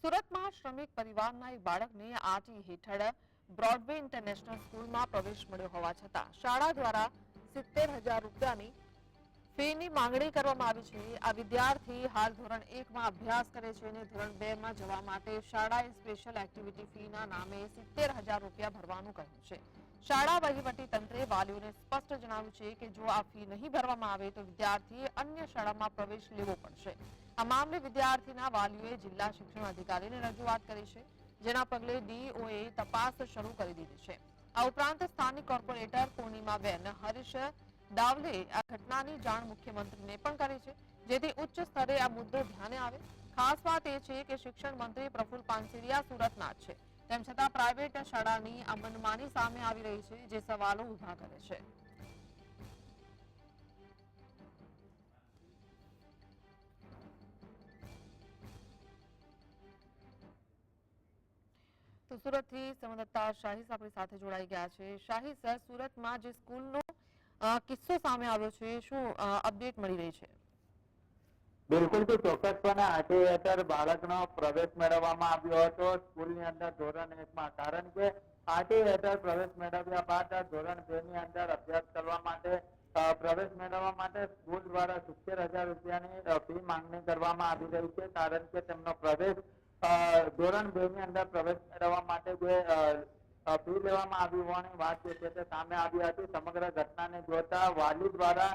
સુરતમાં શ્રમિક પરિવારના એક બાળકને આરટી હેઠળ બ્રોડવે ઇન્ટરનેશનલ સ્કૂલમાં પ્રવેશ મળ્યો હોવા છતાં શાળા દ્વારા 70,000 રૂપિયાની ફીની માંગણી કરવામાં આવી છે. આ વિદ્યાર્થી હાલ ધોરણ 1માં અભ્યાસ કરે છે અને ધોરણ 2માં જવા માટે શાળાએ સ્પેશિયલ એક્ટિવિટી ફીના નામે 70,000 રૂપિયા ભરવાનું કહ્યું છે. શાળા વહીવટી તંત્રે વાલીઓને સ્પષ્ટ જણાવ્યું છે કે જો આ ફી નહીં ભરવામાં આવે તો વિદ્યાર્થીએ અન્ય શાળામાં પ્રવેશ લેવો પડશે. આ મામલે વિદ્યાર્થીના વાલીઓએ જિલ્લા શિક્ષણ અધિકારીને રજૂઆત કરી છે, જેના પગલે ડીઓએ તપાસ શરૂ કરી દીધી છે. આ ઉપરાંત સ્થાનિક કોર્પોરેટર પૂર્ણિમાબેન હરીશ દાવલે આ ઘટનાની જાણ મુખ્યમંત્રીને પણ કરી છે, જેથી ઉચ્ચ સ્તરે આ મુદ્દો ધ્યાને આવે. ખાસ વાત એ છે કે શિક્ષણ મંત્રી પ્રફુલ પાનસેરિયા સુરતના જ છે, તેમ છતાં પ્રાઇવેટ શાળાની આ મનમાની સામે આવી રહી છે, જે સવાલો ઉભા કરે છે. તો સુરતથી સંવાદદાતા શાહીસ આપણી સાથે જોડાઈ ગયા છે. શાહીસ, સુરતમાં જે સ્કૂલનો કિસ્સો સામે આવ્યો છે, શું અપડેટ મળી રહી છે? બિલકુલ થી ચોક્કસપણે આરટી હેઠળ બાળકનો પ્રવેશ મેળવવામાં આવ્યો હતો સ્કૂલની અંદર ધોરણ 1માં. કારણ કે આરટી હેઠળ પ્રવેશ મેળવ્યા બાદ ધોરણ 2 ની અંદર અભ્યાસ કરવા માટે પ્રવેશ મેળવવા માટે સ્કૂલ દ્વારા 70,000 રૂપિયાની ફી માંગણી કરવામાં આવી રહી છે. કારણ કે તેમનો પ્રવેશ ધોરણ 2 ની અંદર પ્રવેશ મેળવવા માટે જે ફી લેવામાં આવી હોવાની વાત છે તે સામે આવી હતી. સમગ્ર ઘટનાને જોતા વાલી દ્વારા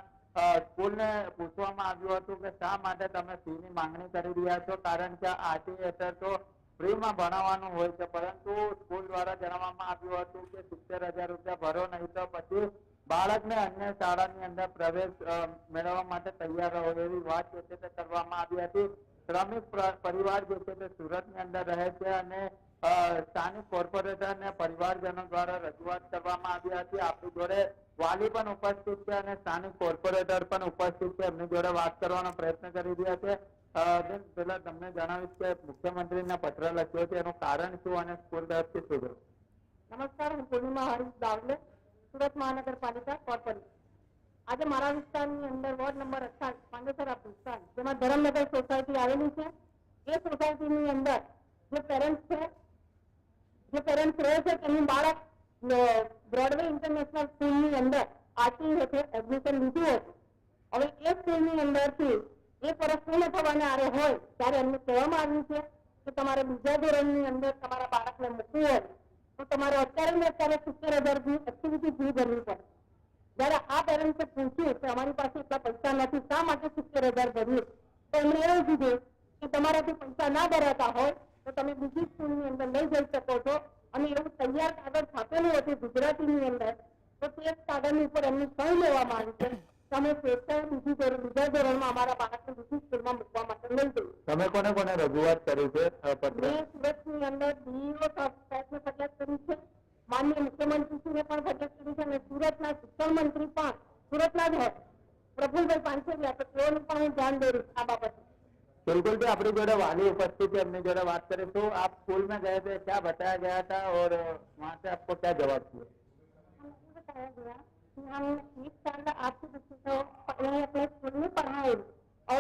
સ્કૂલને પૂછવામાં આવ્યું હતું કે શા માટે તમે ફીની માંગણી કરી રહ્યા છો, કારણ કે આરટી હેઠળ તો ફ્રીમાં ભણાવવાનું હોય છે, પરંતુ સ્કૂલ દ્વારા જણાવવામાં આવ્યું હતું કે 70,000 રૂપિયા ભરો નહીં તો પછી બાળકને અન્ય શાળાની અંદર પ્રવેશ મેળવવા માટે તૈયાર રહો, એવી વાત છે તે કરવામાં આવી હતી. શ્રમિક પરિવાર જે છે તે સુરતની અંદર રહે છે અને સ્થાનિક કોર્પોરેટર અને પરિવારજનો દ્વારા રજૂઆત કરવામાં આવી હતી. આપણી જોડે વાલી પણ ઉપસ્થિત છે અને સ્થાનિક કોર્પોરેટર પણ ઉપસ્થિત છે, એમની જોડે વાત કરવાનો પ્રયત્ન કરી રહ્યા છે. પેલા તમને જણાવીશ કે મુખ્યમંત્રીને પત્ર લખ્યો છે, એનું કારણ શું અને સ્કૂલ તરફથી શું થયું? નમસ્કાર, હું પૂર્ણિમા હરીશ દાવલે, સુરત મહાનગરપાલિકા કોર્પોરેટર. આજે મારા વિસ્તારની અંદર વોર્ડ નંબર 28 પાંડેસરા વિસ્તાર, જેમાં ધરમનગર સોસાયટી આવેલી છે, એ સોસાયટીની અંદર જે પેરેન્ટ્સ રહે છે તેમનું બાળક બ્રોડવે ઇન્ટરનેશનલ સ્કૂલની અંદર આરટી હેઠળ એડમિશન લીધું હતું. હવે એ સ્કૂલની અંદરથી 1 વર્ષ પૂર્ણ થવાને આરે હોય ત્યારે એમને કહેવામાં આવ્યું છે કે તમારે બીજા ધોરણની અંદર તમારા બાળકને મૂકવું હોય તો તમારે અત્યારે ને અત્યારે 70,000 એક્ટિવિટી ફી ભરવી પડે. જયારે આ પેરેન્ટ્સે પૂછ્યું કે અમારી પાસે એટલા પૈસા નથી, શા માટે 70,000 ભર્યું, તો એમણે એવું કીધું કે તમારાથી પૈસા ના ભરાતા હોય તો તમે બીજી સ્કૂલની અંદર લઈ જઈ શકો છો. અને એવું તૈયાર કાગળ છાપેલું હતું ગુજરાતીની અંદર, તો તે કાગળની ઉપર એમની સહી લેવામાં આવી છે. તમે બીજા ધોરણમાં અમારા બાળકને બીજી સ્કૂલમાં મૂકવા માટે લઈ જઈએ. તમે કોને કોને રજૂઆત કરી છે? મેં સુરતની અંદર ડીઈઓ સાહેબને ફરિયાદ કરી છે, માનનીય મુખ્યમંત્રીશ્રીને પણ ફરિયાદ કરી છે અને સુરતના શિક્ષણ મંત્રી પણ સુરતના જ હોય પ્રફુલભાઈ પાનસેરિયા, તો તેઓનું પણ હું ધ્યાન દોરીશ આ બાબતે. बिल्कुल भी अपनी जोड़े वाली उपस्थित है, अपनी जोड़े बात करें तो आप स्कूल में गए थे, क्या बताया गया था और वहाँ से आपको क्या जवाब दिया? हमको बताया गया कि हम 1 साल आपके बच्चे को अपने स्कूल में पढ़ाए और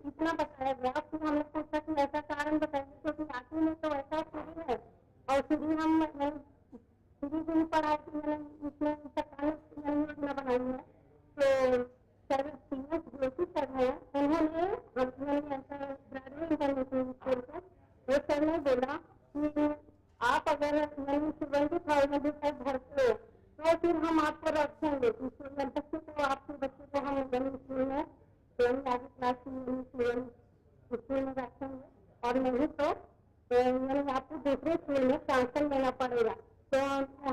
इतना बताया गया कि हमने पूछा कि ऐसा कारण बताइए, क्योंकि आखिर में तो ऐसा शुरू है और शुरू हम शुरू से ही पढ़ाई थी, मैंने इसमें सरकार ने योजना बनाई है तो सर्विस सीनियर जोशी सर है, उन्होंने ऐसा ग्रेजुएट इंटरनेशनल स्कूल को वो सर ने बोला कि आप अगर 70,000 रुपये भरते हो तो फिर हम आपको रखेंगे बच्चे को, आपके बच्चे को हम स्कूल में आगे क्लास स्कूल में रखेंगे और नहीं तो आपको दूसरे स्कूल में ट्रांसफर लेना पड़ेगा. तो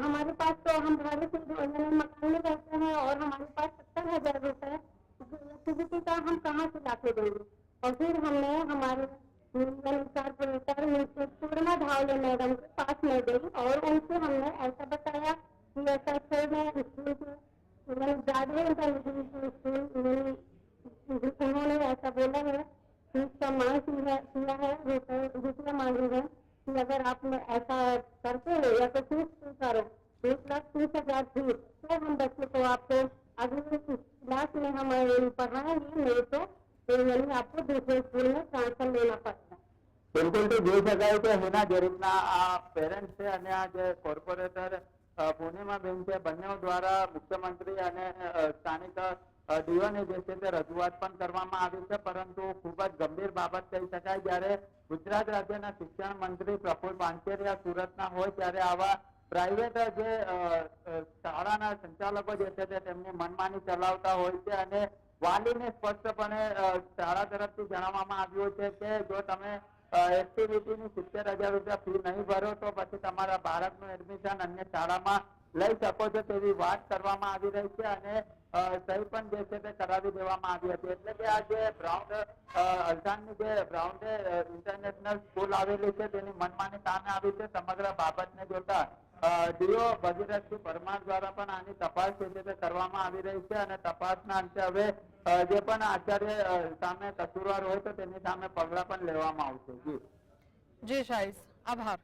हमारे पास तो हम भाड़े से मकान में रहते हैं और हमारे पास 70,000 रुपये एक्टिविटी का हम कहाँ से लाके देंगे. और फिर हमने हमारे कॉर्पोरेटर मिस्टर पूर्णा धावले मैडम के पास में गई और उनसे हमने ऐसा बताया कि ऐसा स्कूल में स्कूल ब्रॉडवे इंटरनेशनल स्कूल उन्होंने ऐसा बोला है कि इसका मांग किया है, रुपये मांगी है कि अगर आप ऐसा करते हो या तो फीस करो 1,30,000 फीस तो हम बच्चे को आपको अगले क्लास में हम पढ़ाएंगे, नहीं तो आपको दूसरे स्कूल में ट्रांसफर लेना पड़ता. બિલકુલ તો જોઈ શકાય કે એના જે રીતના આ પેરેન્ટ છે અને આ જે કોર્પોરેટર પૂર્ણિમાબેન છે, બંને દ્વારા મુખ્યમંત્રી અને સ્થાનિક ડીઓને જે છે તે રજૂઆત પણ કરવામાં આવી છે, પરંતુ ખૂબ જ ગંભીર બાબત કહી શકાય. જ્યારે ગુજરાત રાજ્યના શિક્ષણ મંત્રી પ્રફુલ પાનસેરિયા સુરતના હોય ત્યારે આવા પ્રાઇવેટ જે શાળાના સંચાલકો જે છે તે તેમની મનમાની ચલાવતા હોય છે અને વાલીને સ્પષ્ટપણે શાળા તરફથી જણાવવામાં આવ્યું છે કે જો તમે એક્ટિવિટીની 70,000 રૂપિયા ફી નહીં ભરો તો પછી તમારા બાળકનું એડમિશન અન્ય શાળામાં લઈ શકો છો તેવી વાત કરવામાં આવી રહી છે અને સહી પણ જે છે તે કરાવી દેવામાં આવી હતી. એટલે કે આ જે બ્રાઉન્ડ અલથાણની જે બ્રાઉન્ડ ઇન્ટરનેશનલ સ્કૂલ આવેલી છે તેની મનમાની સામે આવી છે. સમગ્ર બાબતને જોતા ડીઓ ભગીરથસિંહ પરમાર દ્વારા પણ આની તપાસ છે તે કરવામાં આવી રહી છે અને તપાસના અંતે હવે જે પણ આચાર્ય સામે કસૂરવાર હોય તો તેની સામે પગલાં પણ લેવામાં આવશે. જી જી શાહીસ, આભાર.